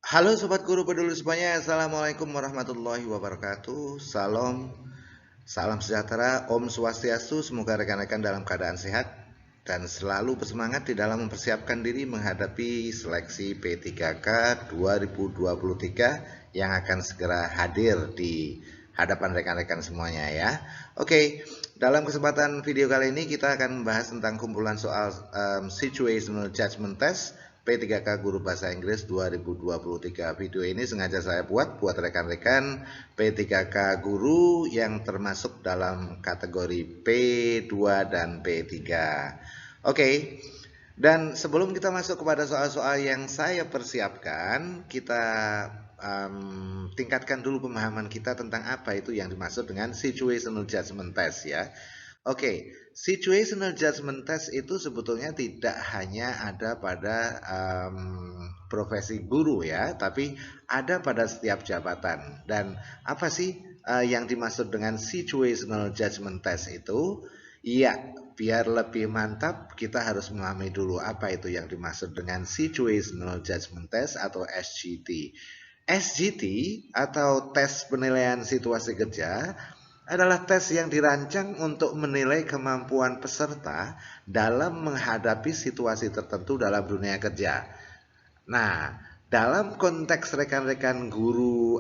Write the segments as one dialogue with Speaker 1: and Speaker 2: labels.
Speaker 1: Halo Sobat Guru Peduli semuanya, Assalamualaikum warahmatullahi wabarakatuh. Salam sejahtera, Om Swastiastu. Semoga rekan-rekan dalam keadaan sehat dan selalu bersemangat di dalam mempersiapkan diri menghadapi seleksi P3K 2023 yang akan segera hadir di hadapan rekan-rekan semuanya ya. Oke, dalam kesempatan video kali ini kita akan membahas tentang kumpulan soal Situational Judgment Test P3K Guru Bahasa Inggris 2023. Video ini sengaja saya buat rekan-rekan P3K Guru yang termasuk dalam kategori P2 dan P3. Oke, dan sebelum kita masuk kepada soal-soal yang saya persiapkan, kita tingkatkan dulu pemahaman kita tentang apa itu yang dimaksud dengan Situational Judgment Test ya. Oke, situational judgment test itu sebetulnya tidak hanya ada pada profesi guru ya, tapi ada pada setiap jabatan. Dan apa sih yang dimaksud dengan situational judgment test itu? Iya, biar lebih mantap kita harus memahami dulu apa itu yang dimaksud dengan situational judgment test atau SGT. SGT atau tes penilaian situasi kerja adalah tes yang dirancang untuk menilai kemampuan peserta dalam menghadapi situasi tertentu dalam dunia kerja. Nah, dalam konteks rekan-rekan guru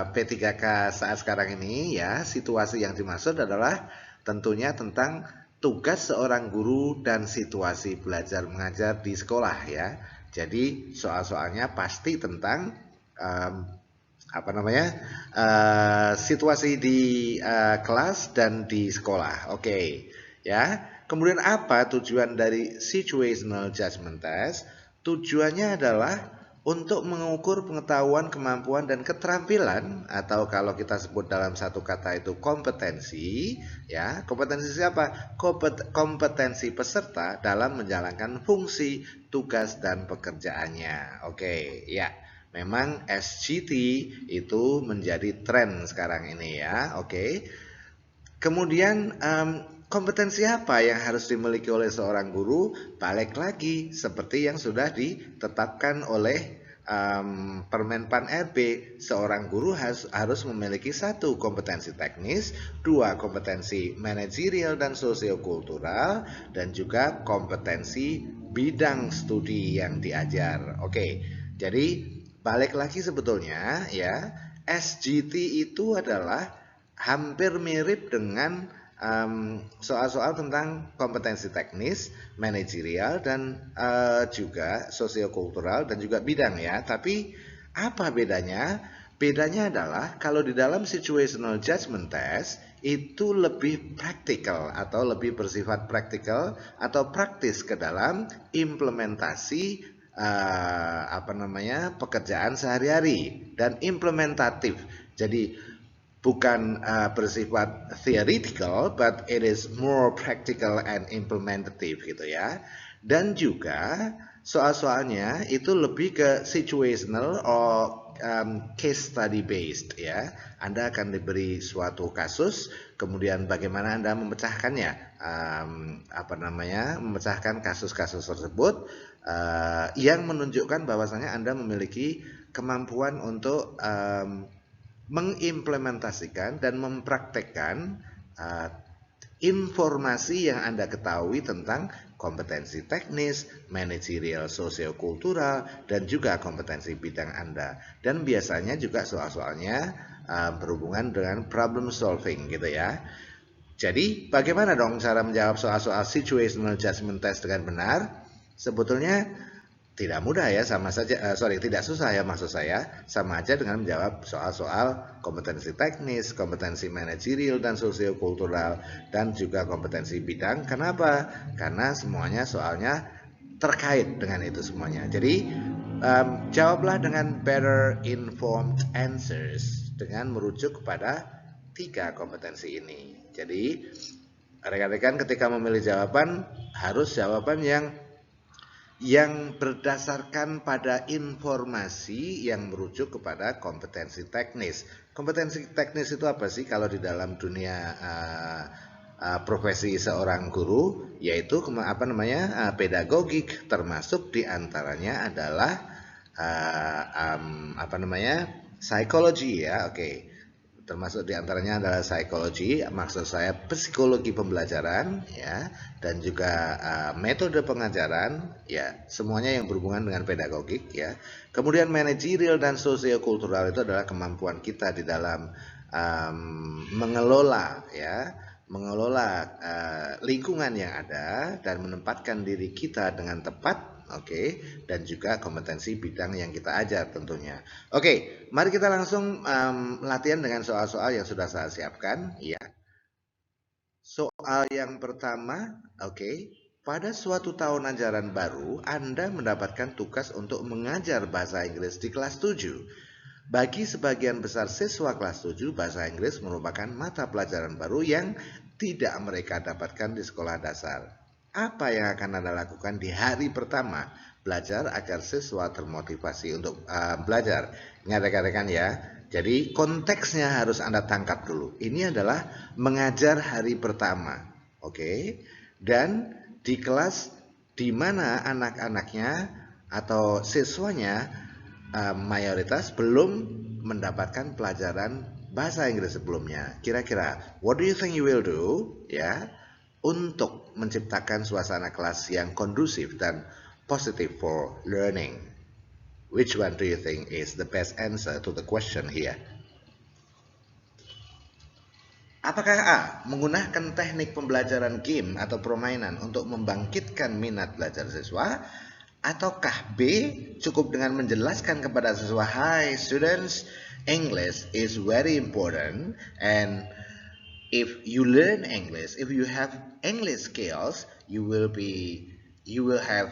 Speaker 1: P3K saat sekarang ini ya, situasi yang dimaksud adalah tentunya tentang tugas seorang guru dan situasi belajar mengajar di sekolah ya. Jadi soal-soalnya pasti tentang situasi di kelas dan di sekolah. Oke, ya. Kemudian apa tujuan dari situational judgment test? Tujuannya adalah untuk mengukur pengetahuan, kemampuan, dan keterampilan, atau kalau kita sebut dalam satu kata itu kompetensi, ya. Kompetensi siapa? Kompetensi peserta dalam menjalankan fungsi, tugas, dan pekerjaannya. Oke, ya. Memang SGT itu menjadi tren sekarang ini ya, oke. Kemudian kompetensi apa yang harus dimiliki oleh seorang guru? Balik lagi seperti yang sudah ditetapkan oleh Permenpan RB, seorang guru harus memiliki 1 kompetensi teknis, 2 kompetensi manajerial dan sosiokultural, dan juga kompetensi bidang studi yang diajar. Oke, jadi balik lagi sebetulnya ya, SGT itu adalah hampir mirip dengan soal-soal tentang kompetensi teknis, manajerial, dan juga sosiokultural dan juga bidang ya. Tapi apa bedanya? Bedanya adalah kalau di dalam situational judgment test itu lebih praktikal atau lebih bersifat praktikal atau praktis ke dalam implementasi pekerjaan sehari-hari dan implementatif. Jadi bukan bersifat theoretical, but it is more practical and implementative gitu ya. Dan juga soal-soalnya itu lebih ke situational or case study based ya. Anda akan diberi suatu kasus, kemudian bagaimana Anda memecahkannya, memecahkan kasus-kasus tersebut yang menunjukkan bahwasanya Anda memiliki kemampuan untuk mengimplementasikan dan mempraktekkan informasi yang Anda ketahui tentang kompetensi teknis, manajerial, sosiokultural, dan juga kompetensi bidang Anda. Dan biasanya juga soal-soalnya berhubungan dengan problem solving gitu ya. Jadi bagaimana dong cara menjawab soal-soal situational judgment test dengan benar? Sebetulnya tidak mudah ya, tidak susah ya maksud saya, sama aja dengan menjawab soal-soal kompetensi teknis, kompetensi manajerial dan sosiokultural, dan juga kompetensi bidang. Kenapa? Karena semuanya soalnya terkait dengan itu semuanya. Jadi jawablah dengan better informed answers dengan merujuk kepada 3 kompetensi ini. Jadi rekan-rekan ketika memilih jawaban harus jawaban yang berdasarkan pada informasi yang merujuk kepada kompetensi teknis. Kompetensi teknis itu apa sih kalau di dalam dunia profesi seorang guru? Yaitu pedagogik, termasuk diantaranya adalah apa namanya, psikologi ya, oke. Termasuk diantaranya adalah psikologi, maksud saya psikologi pembelajaran ya, dan juga metode pengajaran ya, semuanya yang berhubungan dengan pedagogik ya. Kemudian manajerial dan sosiokultural itu adalah kemampuan kita di dalam mengelola ya, mengelola lingkungan yang ada dan menempatkan diri kita dengan tepat. Oke, dan juga kompetensi bidang yang kita ajar tentunya. Oke, mari kita langsung latihan dengan soal-soal yang sudah saya siapkan. Ya, soal yang pertama, oke. Pada suatu tahun ajaran baru, Anda mendapatkan tugas untuk mengajar bahasa Inggris di kelas 7. Bagi sebagian besar siswa kelas 7, bahasa Inggris merupakan mata pelajaran baru yang tidak mereka dapatkan di sekolah dasar. Apa yang akan Anda lakukan di hari pertama belajar agar siswa termotivasi untuk belajar? Ingat rekan-rekan ya, jadi konteksnya harus Anda tangkap dulu. Ini adalah mengajar hari pertama, oke? Dan di kelas di mana anak-anaknya atau siswanya mayoritas belum mendapatkan pelajaran bahasa Inggris sebelumnya. Kira-kira, what do you think you will do? Ya, untuk menciptakan suasana kelas yang kondusif dan positive for learning. Which one do you think is the best answer to the question here? Apakah A. Menggunakan teknik pembelajaran game atau permainan untuk membangkitkan minat belajar siswa? Ataukah B. Cukup dengan menjelaskan kepada siswa, "Hi students, English is very important and if you learn English, if you have English skills, you will have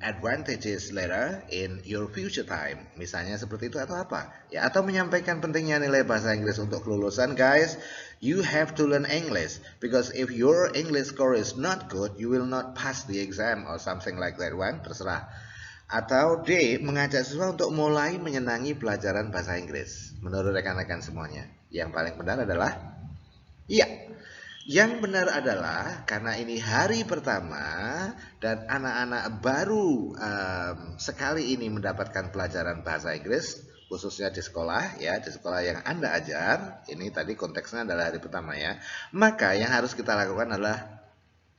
Speaker 1: advantages later in your future time." Misalnya seperti itu atau apa? Ya, atau menyampaikan pentingnya nilai bahasa Inggris untuk kelulusan, guys. You have to learn English because if your English score is not good, you will not pass the exam or something like that one. Terserah. Atau D. Mengajak siswa untuk mulai menyenangi pelajaran bahasa Inggris. Menurut rekan-rekan semuanya, yang paling benar adalah iya. Yang benar adalah karena ini hari pertama dan anak-anak baru sekali ini mendapatkan pelajaran bahasa Inggris, khususnya di sekolah ya, di sekolah yang Anda ajar. Ini tadi konteksnya adalah hari pertama ya. Maka yang harus kita lakukan adalah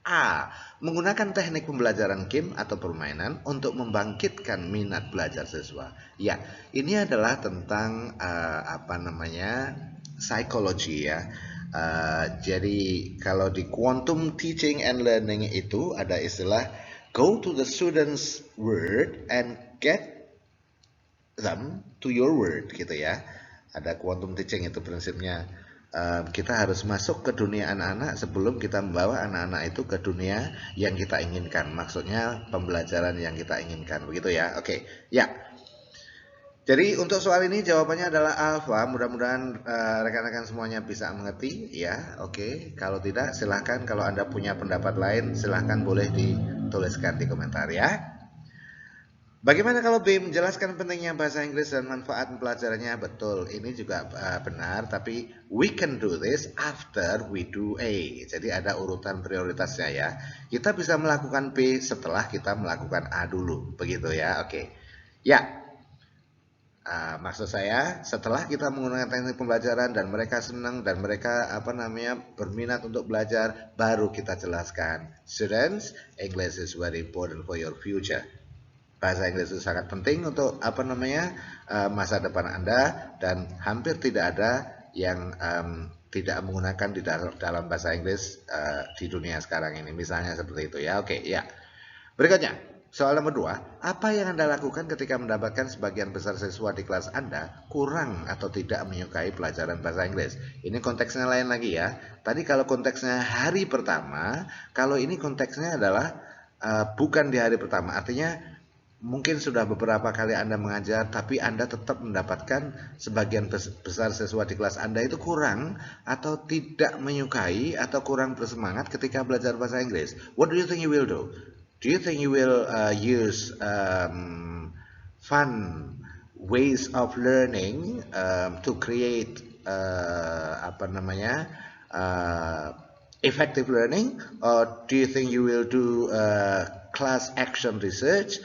Speaker 1: A. Menggunakan teknik pembelajaran game atau permainan untuk membangkitkan minat belajar siswa. Ya, ini adalah tentang apa namanya, psikologi ya. Jadi kalau di quantum teaching and learning itu ada istilah go to the students' word and get them to your word gitu ya. Ada quantum teaching itu prinsipnya. Kita harus masuk ke dunia anak-anak sebelum kita membawa anak-anak itu ke dunia yang kita inginkan. Maksudnya pembelajaran yang kita inginkan, begitu ya. Oke, ya. Jadi untuk soal ini jawabannya adalah alfa. Mudah-mudahan rekan-rekan semuanya bisa mengerti ya. Oke, kalau tidak silahkan, kalau Anda punya pendapat lain silahkan boleh dituliskan di komentar ya. Bagaimana kalau B. Menjelaskan pentingnya bahasa Inggris dan manfaat pelajarannya? Betul, ini juga benar, tapi we can do this after we do A. Jadi ada urutan prioritasnya ya. Kita bisa melakukan B setelah kita melakukan A dulu, begitu ya. Oke, ya. Maksud saya setelah kita menggunakan teknik pembelajaran dan mereka senang dan mereka berminat untuk belajar, baru kita jelaskan, students, English is very important for your future. Bahasa Inggris itu sangat penting untuk masa depan Anda, dan hampir tidak ada yang tidak menggunakan di dalam bahasa Inggris di dunia sekarang ini. Misalnya seperti itu ya. Oke, ya. Berikutnya, soal nomor 2, apa yang Anda lakukan ketika mendapatkan sebagian besar siswa di kelas Anda kurang atau tidak menyukai pelajaran bahasa Inggris? Ini konteksnya lain lagi ya. Tadi kalau konteksnya hari pertama, kalau ini konteksnya adalah bukan di hari pertama. Artinya mungkin sudah beberapa kali Anda mengajar, tapi Anda tetap mendapatkan sebagian besar siswa di kelas Anda itu kurang atau tidak menyukai atau kurang bersemangat ketika belajar bahasa Inggris. What do you think you will do? Do you think you will use fun ways of learning to create effective learning, or do you think you will do class action research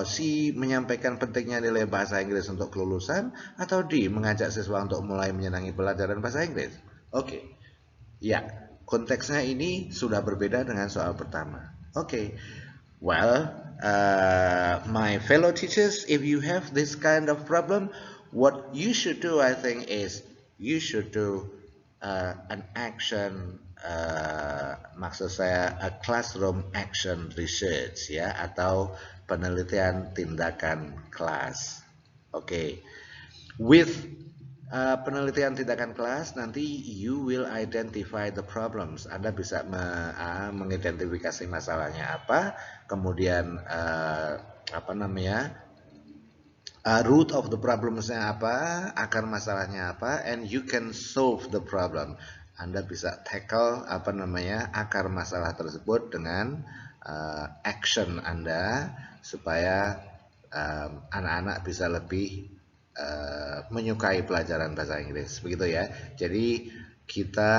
Speaker 1: C. Menyampaikan pentingnya nilai bahasa Inggris untuk kelulusan, atau D. Mengajak siswa untuk mulai menyenangi pelajaran bahasa Inggris? Oke. Ya, konteksnya ini sudah berbeda dengan soal pertama. Oke. Well, my fellow teachers, if you have this kind of problem, what you should do, I think, is you should do an action, maksud saya a classroom action research, ya, atau penelitian tindakan kelas. Oke. With penelitian tindakan kelas, nanti you will identify the problems. Anda bisa mengidentifikasi masalahnya apa, kemudian apa namanya, root of the problemsnya apa, akar masalahnya apa, and you can solve the problem. Anda bisa tackle apa namanya akar masalah tersebut dengan action Anda, supaya anak-anak bisa lebih menyukai pelajaran bahasa Inggris, begitu ya. Jadi kita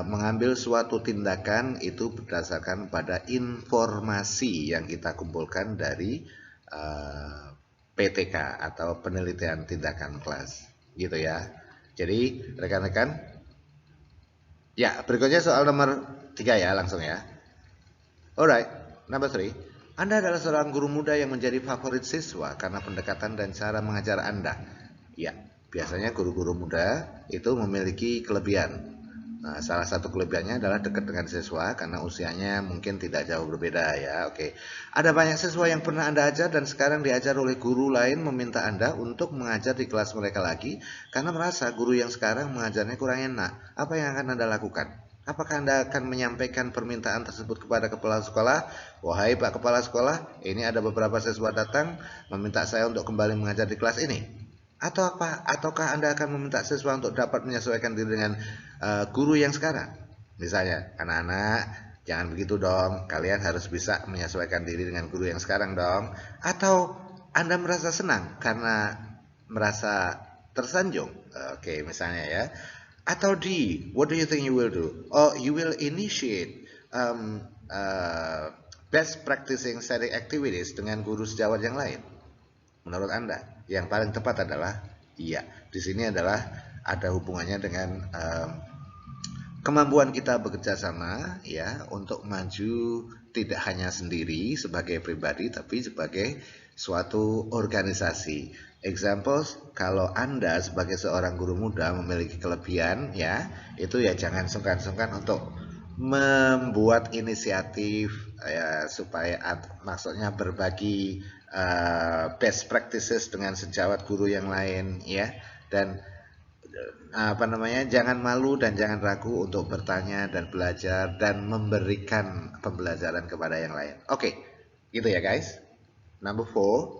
Speaker 1: mengambil suatu tindakan itu berdasarkan pada informasi yang kita kumpulkan dari PTK atau penelitian tindakan kelas, gitu ya. Jadi rekan-rekan, ya, berikutnya soal nomor 3 ya, langsung ya. Alright, number 3. Anda adalah seorang guru muda yang menjadi favorit siswa karena pendekatan dan cara mengajar Anda. Ya, biasanya guru-guru muda itu memiliki kelebihan. Nah, salah satu kelebihannya adalah dekat dengan siswa karena usianya mungkin tidak jauh berbeda ya. Oke. Ada banyak siswa yang pernah Anda ajar dan sekarang diajar oleh guru lain meminta Anda untuk mengajar di kelas mereka lagi karena merasa guru yang sekarang mengajarnya kurang enak. Apa yang akan Anda lakukan? Apakah Anda akan menyampaikan permintaan tersebut kepada kepala sekolah? Wahai Pak Kepala Sekolah, ini ada beberapa siswa datang meminta saya untuk kembali mengajar di kelas ini. Atau apa? Ataukah Anda akan meminta siswa untuk dapat menyesuaikan diri dengan guru yang sekarang? Misalnya, anak-anak, jangan begitu dong. Kalian harus bisa menyesuaikan diri dengan guru yang sekarang dong. Atau Anda merasa senang karena merasa tersanjung? Oke, misalnya ya. Atau D, what do you think you will do? Oh, you will initiate best practicing study activities dengan guru sejawat yang lain. Menurut Anda, yang paling tepat adalah iya. Di sini adalah ada hubungannya dengan kemampuan kita bekerja sama ya untuk maju tidak hanya sendiri sebagai pribadi tapi sebagai suatu organisasi. Examples, kalau Anda sebagai seorang guru muda memiliki kelebihan ya, itu ya jangan sungkan-sungkan untuk membuat inisiatif ya, supaya maksudnya berbagi best practices dengan sejawat guru yang lain ya, dan apa namanya, jangan malu dan jangan ragu untuk bertanya dan belajar dan memberikan pembelajaran kepada yang lain. Oke, gitu ya guys. Number 4.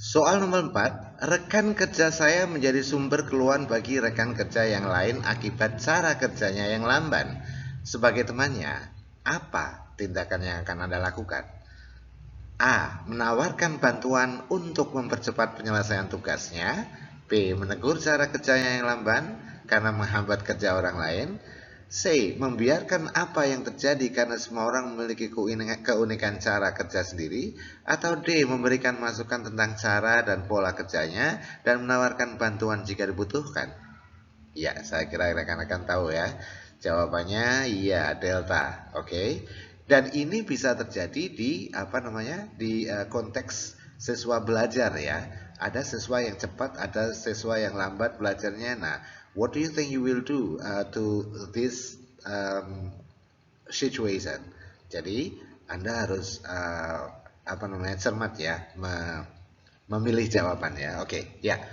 Speaker 1: Soal nomor 4, rekan kerja saya menjadi sumber keluhan bagi rekan kerja yang lain akibat cara kerjanya yang lamban. Sebagai temannya, apa tindakan yang akan Anda lakukan? A. Menawarkan bantuan untuk mempercepat penyelesaian tugasnya. B. Menegur cara kerjanya yang lamban karena menghambat kerja orang lain. C. Membiarkan apa yang terjadi karena semua orang memiliki keunikan cara kerja sendiri. Atau D. Memberikan masukan tentang cara dan pola kerjanya dan menawarkan bantuan jika dibutuhkan. Ya, saya kira rekan-rekan tahu ya. Jawabannya iya, delta. Oke. Dan ini bisa terjadi di apa namanya? Di konteks siswa belajar ya. Ada siswa yang cepat, ada siswa yang lambat belajarnya. Nah, what do you think you will do to this situation? Jadi Anda harus apa namanya, cermat ya, memilih jawaban ya. Oke, ya.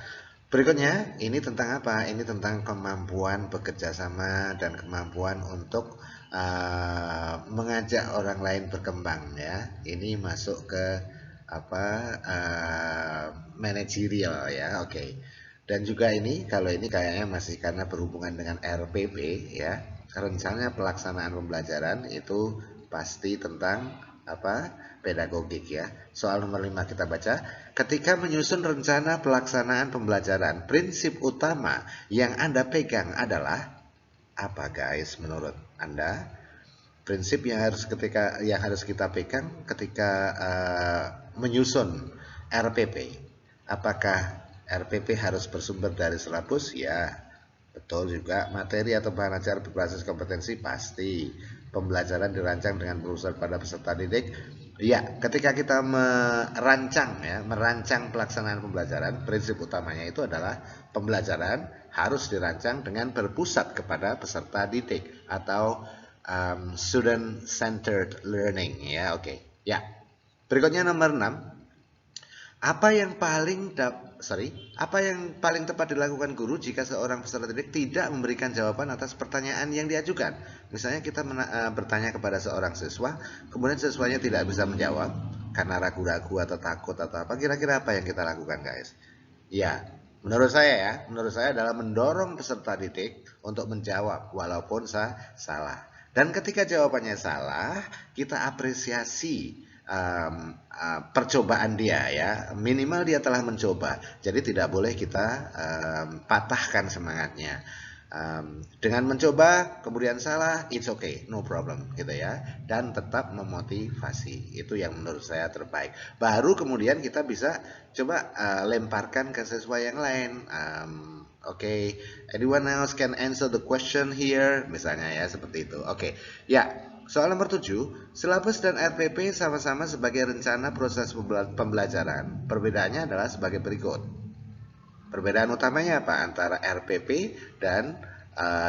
Speaker 1: Berikutnya ini tentang apa? Ini tentang kemampuan bekerja sama dan kemampuan untuk mengajak orang lain berkembang ya. Ini masuk ke apa, manajerial ya. Oke. Dan juga ini, kalau ini kayaknya masih karena berhubungan dengan RPP ya, rencana pelaksanaan pembelajaran itu pasti tentang apa, pedagogik ya. Soal nomor 5 kita baca. Ketika menyusun rencana pelaksanaan pembelajaran, prinsip utama yang Anda pegang adalah apa guys menurut Anda? Prinsip yang harus kita pegang ketika menyusun RPP. Apakah RPP harus bersumber dari silabus? Ya, betul juga. Materi atau bahan ajar berbasis kompetensi pasti. Pembelajaran dirancang dengan berusaha pada peserta didik. Ya, ketika kita merancang pelaksanaan pembelajaran, prinsip utamanya itu adalah pembelajaran harus dirancang dengan berpusat kepada peserta didik atau student centered learning ya. Oke. Ya. Berikutnya nomor 6. Apa yang paling tepat dilakukan guru jika seorang peserta didik tidak memberikan jawaban atas pertanyaan yang diajukan? Misalnya kita bertanya kepada seorang siswa, kemudian siswanya tidak bisa menjawab karena ragu-ragu atau takut atau apa. Kira-kira apa yang kita lakukan, guys? Ya, menurut saya adalah mendorong peserta didik untuk menjawab walaupun salah. Dan ketika jawabannya salah, kita apresiasi percobaan dia ya, minimal dia telah mencoba, jadi tidak boleh kita patahkan semangatnya. Dengan mencoba kemudian salah, it's okay, no problem gitu ya, dan tetap memotivasi, itu yang menurut saya terbaik. Baru kemudian kita bisa coba lemparkan ke siswa yang lain. Oke, anyone else can answer the question here, misalnya ya, seperti itu. Oke, ya. Soal nomor 7, silabus dan RPP sama-sama sebagai rencana proses pembelajaran. Perbedaannya adalah sebagai berikut. Perbedaan utamanya apa antara RPP dan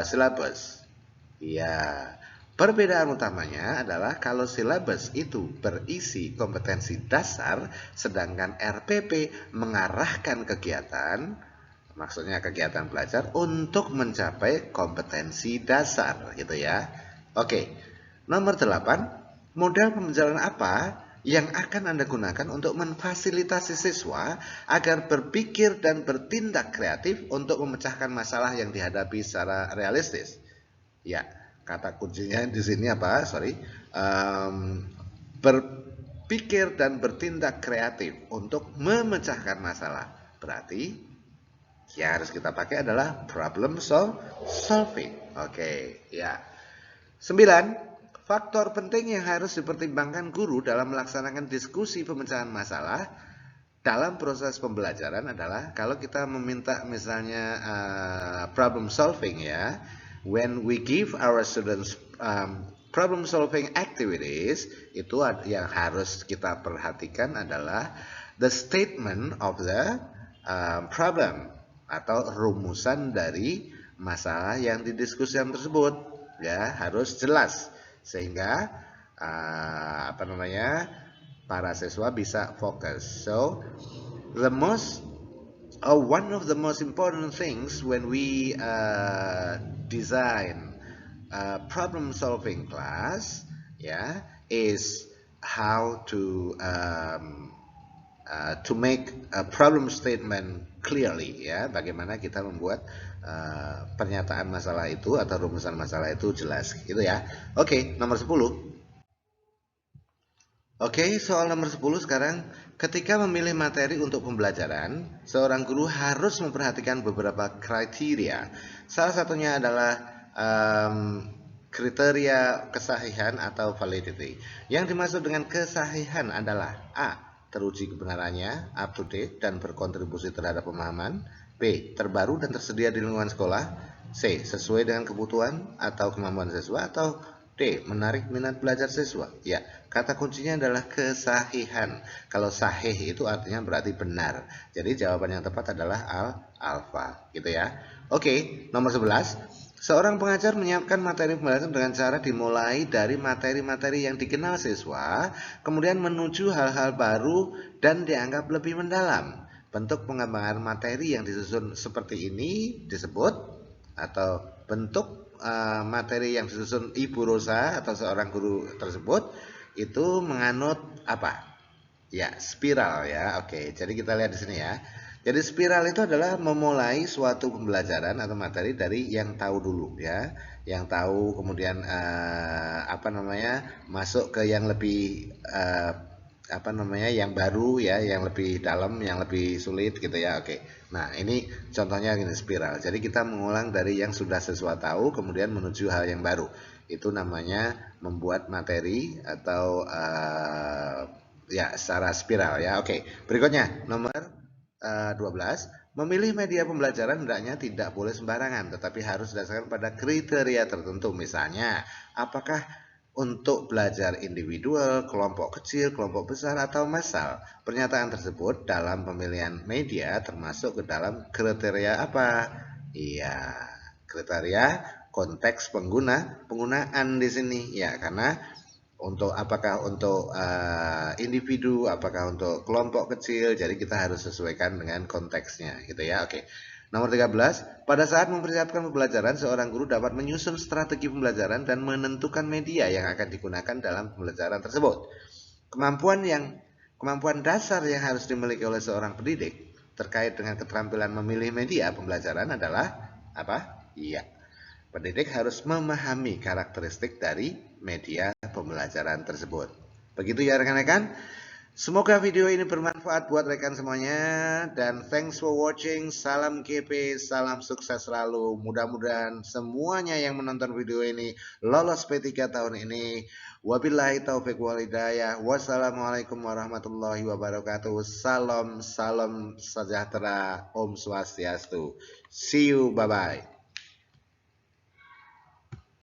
Speaker 1: silabus? Ya, perbedaan utamanya adalah kalau silabus itu berisi kompetensi dasar, sedangkan RPP mengarahkan kegiatan, maksudnya kegiatan belajar untuk mencapai kompetensi dasar, gitu ya. Oke. Nomor 8, modal pembelajaran apa yang akan Anda gunakan untuk memfasilitasi siswa agar berpikir dan bertindak kreatif untuk memecahkan masalah yang dihadapi secara realistis? Ya, kata kuncinya di sini apa? Berpikir dan bertindak kreatif untuk memecahkan masalah. Berarti yang harus kita pakai adalah problem solving. Oke, ya. 9. Faktor penting yang harus dipertimbangkan guru dalam melaksanakan diskusi pemecahan masalah dalam proses pembelajaran adalah kalau kita meminta misalnya problem solving ya, when we give our students problem solving activities, itu yang harus kita perhatikan adalah the statement of the problem atau rumusan dari masalah yang didiskusikan tersebut ya, harus jelas sehingga para siswa bisa fokus. So one of the most important things when we design problem solving class is how to make a problem statement clearly ya, bagaimana kita membuat pernyataan masalah itu atau rumusan masalah itu jelas gitu ya. Oke, nomor 10. Oke, soal nomor 10 sekarang. Ketika memilih materi untuk pembelajaran, seorang guru harus memperhatikan beberapa kriteria. Salah satunya adalah kriteria kesahihan atau validity. Yang dimaksud dengan kesahihan adalah A. Teruji kebenarannya, up to date, dan berkontribusi terhadap pemahaman. B. Terbaru dan tersedia di lingkungan sekolah. C. Sesuai dengan kebutuhan atau kemampuan siswa. Atau D. Menarik minat belajar siswa. Ya, kata kuncinya adalah kesahihan. Kalau sahih itu artinya berarti benar. Jadi jawaban yang tepat adalah alfa, gitu ya. Oke, nomor 11. Seorang pengajar menyiapkan materi pembelajaran dengan cara dimulai dari materi-materi yang dikenal siswa, kemudian menuju hal-hal baru dan dianggap lebih mendalam. Bentuk pengembangan materi yang disusun seperti ini disebut, atau bentuk materi yang disusun Ibu Rosa atau seorang guru tersebut itu menganut apa? Ya, spiral ya. Oke, jadi kita lihat di sini ya. Jadi spiral itu adalah memulai suatu pembelajaran atau materi dari yang tahu dulu ya, yang tahu kemudian masuk ke yang lebih yang baru ya, yang lebih dalam, yang lebih sulit gitu ya. Oke. Nah, ini contohnya gini spiral. Jadi kita mengulang dari yang sudah siswa tahu kemudian menuju hal yang baru. Itu namanya membuat materi atau ya secara spiral ya. Oke, berikutnya nomor 12. Memilih media pembelajaran hendaknya tidak boleh sembarangan, tetapi harus berdasarkan pada kriteria tertentu. Misalnya, apakah untuk belajar individual, kelompok kecil, kelompok besar, atau massal. Pernyataan tersebut dalam pemilihan media termasuk ke dalam kriteria apa? Iya, kriteria konteks penggunaan di sini. Ya, karena untuk apakah untuk individu, apakah untuk kelompok kecil, jadi kita harus sesuaikan dengan konteksnya gitu ya. Oke. Nomor 13, pada saat mempersiapkan pembelajaran, seorang guru dapat menyusun strategi pembelajaran dan menentukan media yang akan digunakan dalam pembelajaran tersebut. Kemampuan dasar yang harus dimiliki oleh seorang pendidik terkait dengan keterampilan memilih media pembelajaran adalah apa? Iya. Pendidik harus memahami karakteristik dari media pembelajaran tersebut. Begitu ya rekan-rekan. Semoga video ini bermanfaat buat rekan semuanya dan thanks for watching. Salam GP, salam sukses selalu. Mudah-mudahan semuanya yang menonton video ini lolos P3 tahun ini. Wabillahi taufiq wal hidayah. Wassalamualaikum warahmatullahi wabarakatuh. Salam sejahtera. Om Swastiastu. See you, bye bye.